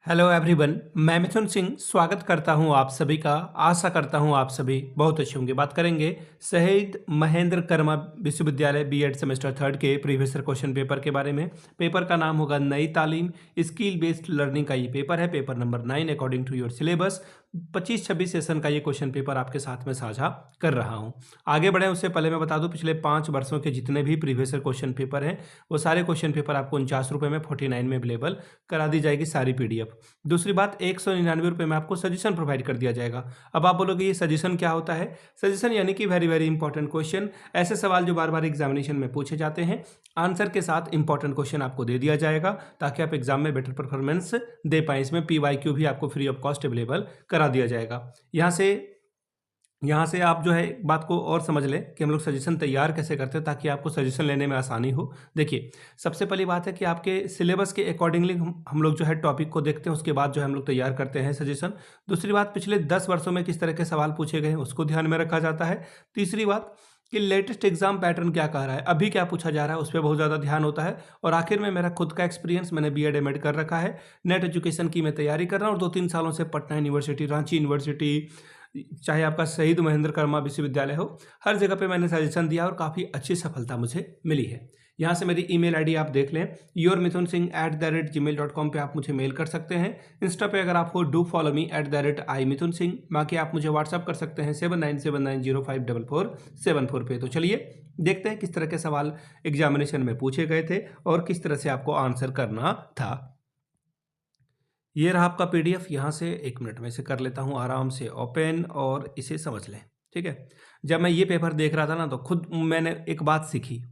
Hello everyone, मैं मिथुन सिंह स्वागत करता हूं आप सभी का। आशा करता हूं आप सभी बहुत अच्छे होंगे। बात करेंगे शहीद महेंद्र कर्मा विश्वविद्यालय बीएड सेमेस्टर थर्ड के प्रीवियस ईयर क्वेश्चन पेपर के बारे में। पेपर का नाम होगा नई तालीम, स्किल बेस्ड लर्निंग का ये पेपर है, paper number 9 according to your syllabus. 25-26 session का ये क्वेश्चन पेपर आपके साथ में साझा कर रहा हूं। आगे बढ़े उससे पहले मैं बता दूं, पिछले 5 वर्षों के जितने भी प्रीवियस ईयर क्वेश्चन पेपर हैं वो सारे क्वेश्चन पेपर आपको 49 रुपये में 49 में अवेलेबल करा दी जाएगी सारी पीडीएफ। दूसरी बात, 199 रुपये में आपको सजेशन प्रोवाइड कर दिया जाएगा। अब आप बोलोगे ये सजेशन क्या होता है? सजेशन यानी कि वेरी वेरी इंपॉर्टेंट क्वेश्चन, ऐसे सवाल जो बार बार एग्जामिनेशन में पूछे जाते हैं, आंसर के साथ इंपॉर्टेंट क्वेश्चन आपको दे दिया जाएगा ताकि आप एग्जाम में बेटर परफॉर्मेंस दे पाएं। इसमें पीवाईक्यू भी आपको फ्री ऑफ कॉस्ट अवेलेबल करा दिया जाएगा। यहाँ से आप जो है बात को और समझ लें कि हम लोग सजेशन तैयार कैसे करते हैं ताकि आपको सजेशन लेने में आसानी हो। देखिए, सबसे पहली बात है कि आपके सिलेबस के अकॉर्डिंगली हम लोग जो है टॉपिक को देखते हैं, उसके बाद जो है हम लोग तैयार करते हैं सजेशन। दूसरी बात, पिछले 10 वर्षों में किस तरह के सवाल पूछे गए हैं उसको ध्यान में रखा जाता है। तीसरी बात कि लेटेस्ट एग्जाम पैटर्न क्या कह रहा है, अभी क्या पूछा जा रहा है, उस पर बहुत ज़्यादा ध्यान होता है। और आखिर में मेरा खुद का एक्सपीरियंस, मैंने बीएड एमएड कर रखा है, नेट एजुकेशन की मैं तैयारी कर रहा हूँ और 2-3 सालों से पटना यूनिवर्सिटी, रांची यूनिवर्सिटी, चाहे आपका शहीद महेंद्र कर्मा विश्वविद्यालय हो, हर जगह पे मैंने सजेशन दिया और काफ़ी अच्छी सफलता मुझे मिली है। यहाँ से मेरी ईमेल आईडी आप देख लें, yourmithunsingh@gmail.com पे आप मुझे मेल कर सकते हैं। इंस्टा पे अगर आप हो, डू फॉलो मी @imithunsingh। बाकी आप मुझे व्हाट्सअप कर सकते हैं 7979054474 पे। तो चलिए देखते हैं किस तरह के सवाल एग्जामिनेशन में पूछे गए थे और किस तरह से आपको आंसर करना था। ये रहा आपका पीडीएफ। यहाँ से 1 मिनट में इसे कर लेता हूँ आराम से ओपन और इसे समझ लें। ठीक है, जब मैं ये पेपर देख रहा था ना तो खुद मैंने एक बात सीखी।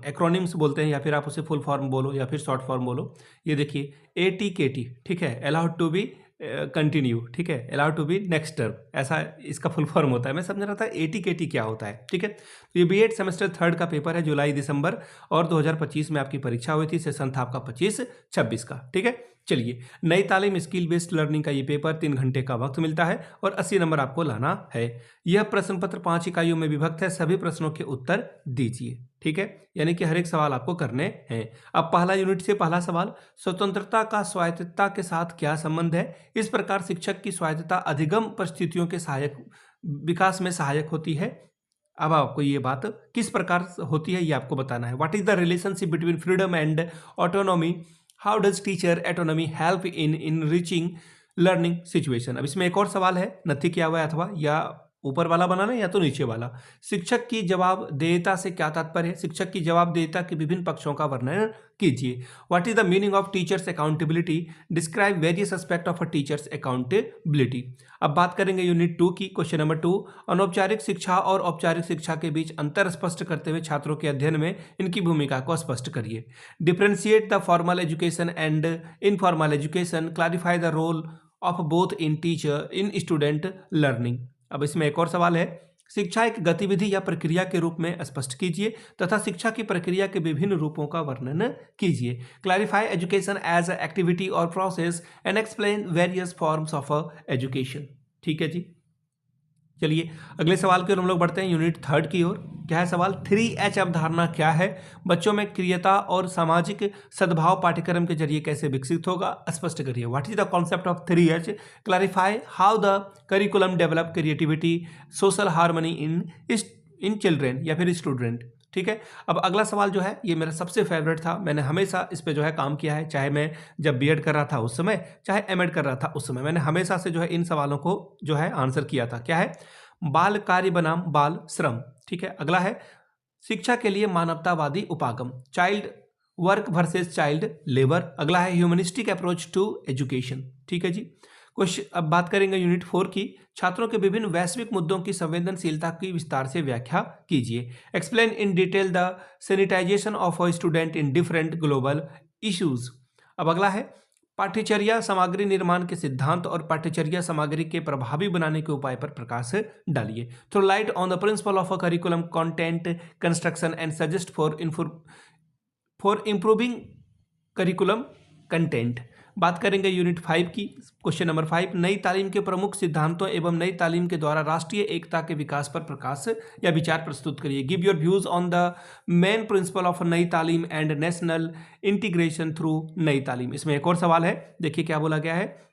एक्रोनिम्स बोलते हैं या फिर आप उसे फुल फॉर्म बोलो या फिर शॉर्ट फॉर्म बोलो। ये देखिए ATKT, ठीक है, अलाउड टू बी कंटिन्यू, ठीक है, allowed to be next term, ऐसा इसका फुल फॉर्म होता है। मैं समझ रहा था ATKT क्या होता है। ठीक है, तो ये बीएड सेमेस्टर थर्ड का पेपर है, जुलाई दिसंबर और 2025 में आपकी परीक्षा हुई थी। सेशन था आपका 25-26 का। ठीक है, चलिए, नई तालीम स्किल बेस्ड लर्निंग का ये पेपर 3 घंटे का वक्त मिलता है और 80 नंबर आपको लाना है। यह प्रश्न पत्र 5 इकाइयों में विभक्त है। सभी प्रश्नों के उत्तर दीजिए। ठीक है, यानी कि हर एक सवाल आपको करने हैं। अब पहला यूनिट से पहला सवाल, स्वतंत्रता का स्वायत्तता के साथ क्या संबंध है? इस प्रकार शिक्षक की स्वायत्तता अधिगम परिस्थितियों के सहायक विकास में सहायक होती है। अब आपको ये बात किस प्रकार होती है ये आपको बताना है। What is the relationship between freedom and autonomy? How does teacher autonomy help in enriching learning situation? अब इसमें एक और सवाल है, नथी किया हुआ है, अथवा या ऊपर वाला बनाना या तो नीचे वाला। शिक्षक की जवाबदेहिता से क्या तात्पर्य है? शिक्षक की जवाबदेहिता के विभिन्न पक्षों का वर्णन कीजिए। What is the meaning of teachers accountability? Describe various aspect of a teachers accountability. अब बात करेंगे यूनिट 2 की, क्वेश्चन नंबर 2, अनौपचारिक शिक्षा और औपचारिक शिक्षा के बीच अंतर स्पष्ट करते हुए छात्रों के अध्ययन में इनकी भूमिका को स्पष्ट करिए। Differentiate the formal education and informal education, clarify the role of both in teacher in student learning. अब इसमें एक और सवाल है, शिक्षा एक गतिविधि या प्रक्रिया के रूप में स्पष्ट कीजिए तथा शिक्षा की प्रक्रिया के विभिन्न रूपों का वर्णन कीजिए। Clarify education as a activity और process and explain various forms of education. ठीक है जी, चलिए अगले सवाल की ओर हम लोग बढ़ते हैं, यूनिट 3 की ओर। क्या है सवाल? 3H अवधारणा क्या है? बच्चों में क्रियता और सामाजिक सद्भाव पाठ्यक्रम के जरिए कैसे विकसित होगा? स्पष्ट करिए। What is the concept of 3H? Clarify how the curriculum develop creativity, social harmony in children या फिर स्टूडेंट। ठीक है, अब अगला सवाल जो है ये मेरा सबसे फेवरेट था, मैंने हमेशा इस पे जो है काम किया है, चाहे मैं जब बीएड कर रहा था उस समय, चाहे एमएड कर रहा था उस समय, मैंने हमेशा से जो है इन सवालों को जो है आंसर किया था। क्या है? बाल कार्य बनाम बाल श्रम। ठीक है, अगला है शिक्षा के लिए मानवतावादी उपागम, child work versus child labour. अगला है ह्यूमनिस्टिक अप्रोच टू एजुकेशन। ठीक है जी, कुछ अब बात करेंगे यूनिट 4 की, छात्रों के विभिन्न वैश्विक मुद्दों की संवेदनशीलता की विस्तार से व्याख्या कीजिए। Explain in detail the sanitization of a student in different global issues. अब अगला है पाठ्यचर्या सामग्री निर्माण के सिद्धांत और पाठ्यचर्या सामग्री के प्रभावी बनाने के उपाय पर प्रकाश डालिए। Throw light on the principle of a curriculum content construction and suggest for improving curriculum content. बात करेंगे यूनिट 5 की। क्वेश्चन नंबर 5, नई तालीम के प्रमुख सिद्धांतों एवं नई तालीम के द्वारा राष्ट्रीय एकता के विकास पर प्रकाश या विचार प्रस्तुत करिए। Give your views on the main principle of नई तालीम एंड नेशनल इंटीग्रेशन थ्रू नई तालीम। इसमें एक और सवाल है, देखिए क्या बोला गया है।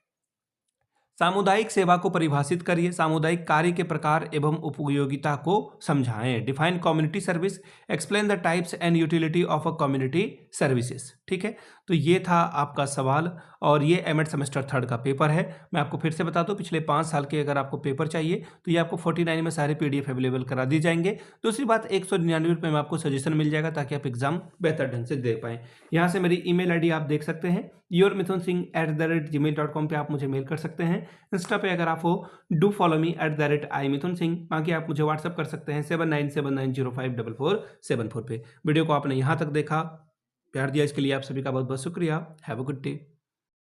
सामुदायिक सेवा को परिभाषित करिए, सामुदायिक कार्य के प्रकार एवं उपयोगिता को समझाएं। Define community service, explain the types and utility of a community services. ठीक है, तो ये था आपका सवाल और ये एमएड सेमेस्टर 3 का पेपर है। मैं आपको फिर से बता दूं, पिछले 5 साल के अगर आपको पेपर चाहिए तो ये आपको 49 में सारे पीडीएफ अवेलेबल करा दी जाएंगे। दूसरी बात, 199 में आपको सजेशन मिल जाएगा ताकि आप एग्जाम बेहतर ढंग से दे पाएं। यहाँ से मेरी ईमेल आईडी आप देख सकते हैं, yourmithunsingh@gmail.com पे आप मुझे मेल कर सकते हैं। इंस्टा पे अगर आप हो, डू फॉलो मी @imithunsingh। बाकी आप मुझे व्हाट्सअप कर सकते हैं 7979054474 पे। वीडियो को आपने यहाँ तक देखा, प्यार दिया, इसके लिए आप सभी का बहुत बहुत शुक्रिया। Have a good day.